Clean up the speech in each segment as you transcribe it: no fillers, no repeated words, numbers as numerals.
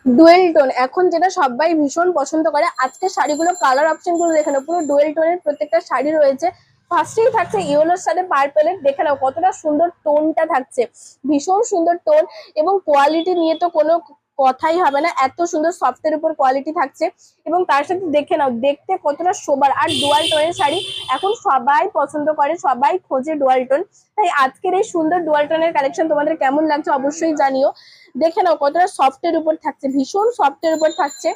Dual tone এখন যেটা সবাই ভীষণ পছন্দ করে। আজকে শাড়িগুলো কালার অপশন গুলো দেখে নাও, পুরো ডুয়েল টোনের প্রত্যেকটা শাড়ি রয়েছে। ফার্স্টেই থাকছে ইয়েলোর সাথে পার্পেলের, দেখে নাও কতটা সুন্দর টোনটা থাকছে, ভীষণ সুন্দর টোন। এবং কোয়ালিটি নিয়ে তো কোনো কথাই হবে না, এত সুন্দর সফটের উপর কোয়ালিটি থাকছে। এবং তার সাথে দেখে নাও দেখতে কতটা সোবার। আর ডুয়াল টোনের শাড়ি এখন সবাই পছন্দ করে, সবাই খোঁজে ডুয়াল টোন। তাই আজকের এই সুন্দর ডুয়াল টোনের কালেকশন তোমাদের কেমন লাগছে অবশ্যই জানিও। দেখে নাও কতটা সফটের উপর থাকছে, ভীষণ সফটের উপর থাকছে,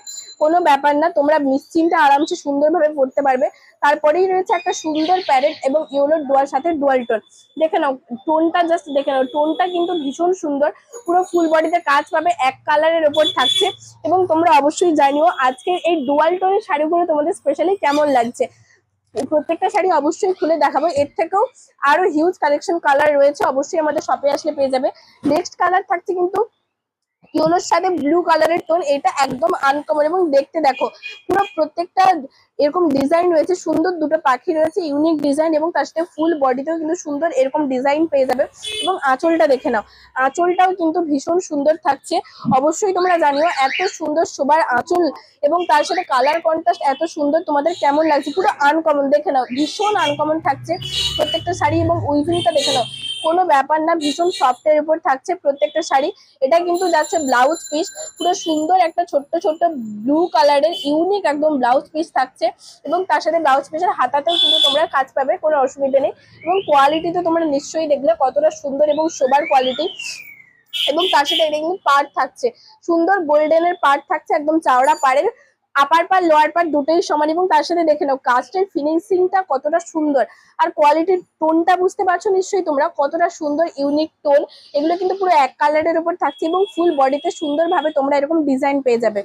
কোনো ব্যাপার না, তোমরা নিশ্চিন্তে আরামসে সুন্দরভাবে পড়তে পারবে। তারপরেই রয়েছে একটা সুন্দর প্যারেট এবং ইয়েলোর ডুয়াল সাথে ডুয়াল টোন। দেখে নাও টোনটা, জাস্ট দেখে নাও টোনটা কিন্তু ভীষণ সুন্দর। পুরো ফুল বডিতে কাজ পাবে, এক কালারের ওপর থাকছে। এবং তোমরা অবশ্যই জানিও আজকে এই ডুয়াল টোনের শাড়িগুলো তোমাদের স্পেশালি কেমন লাগছে। প্রত্যেকটা শাড়ি অবশ্যই খুলে দেখাবো, এর থেকেও আরো হিউজ কালেকশন কালার রয়েছে, অবশ্যই আমাদের শপে আসলে পেয়ে যাবে। নেক্সট কালার থাকছে কিন্তু ইয়েলোর সাথে ব্লু কালারের টোন, এটা একদম আনকমন। এবং দেখতে দেখো পুরো প্রত্যেকটা এরকম ডিজাইন রয়েছে, সুন্দর দুটো পাখি রয়েছে, ইউনিক ডিজাইন। এবং তার সাথে ফুল বডিতেও কিন্তু সুন্দর এরকম ডিজাইন পেয়ে যাবে। এবং আঁচলটা দেখে নাও, আঁচলটাও কিন্তু ভীষণ সুন্দর থাকছে। অবশ্যই তোমরা জানিও এত সুন্দর শোবার আঁচল এবং তার সাথে কালার কন্ট্রাস্ট এত সুন্দর, তোমাদের কেমন লাগছে। পুরো আনকমন, দেখে নাও ভীষণ আনকমন থাকছে প্রত্যেকটা শাড়ি। এবং উইভিংটা দেখে নাও, কোনো ব্যাপার না, ভীষণ সফটের উপর থাকছে প্রত্যেকটা শাড়ি। এটা কিন্তু যাচ্ছে ব্লাউজ পিস, পুরো সুন্দর একটা ছোট্ট ছোট্ট ব্লু কালারের ইউনিক একদম ব্লাউজ পিস থাকছে। এবং তার সাথে ব্লাউজ পিসের হাতাতেও কিন্তু তোমরা কাজ পাবে, কোনো অসুবিধা নেই। এবং কোয়ালিটি তো তোমরা নিশ্চয়ই দেখলে কতটা সুন্দর এবং সোবার কোয়ালিটি। এবং তার সাথে এটা কিন্তু পাড় থাকছে, সুন্দর গোল্ডেনের পাড় থাকছে, একদম চাওড়া পাড়ের। আপার পার লোয়ার পার দুটোই সমান। এবং তার সাথে দেখে নাও কাস্টের ফিনিশিংটা কতটা সুন্দর। আর কোয়ালিটির টোনটা বুঝতে পারছো নিশ্চয়ই তোমরা, কতটা সুন্দর ইউনিক টোন। এগুলো কিন্তু পুরো এক কালারের উপর থাকছে এবং ফুল বডিতে সুন্দরভাবে তোমরা এরকম ডিজাইন পেয়ে যাবে।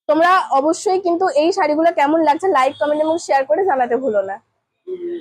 তোমরা অবশ্যই কিন্তু এই শাড়িগুলো কেমন লাগছে লাইক কমেন্ট এবং শেয়ার করে জানাতে ভুলো না।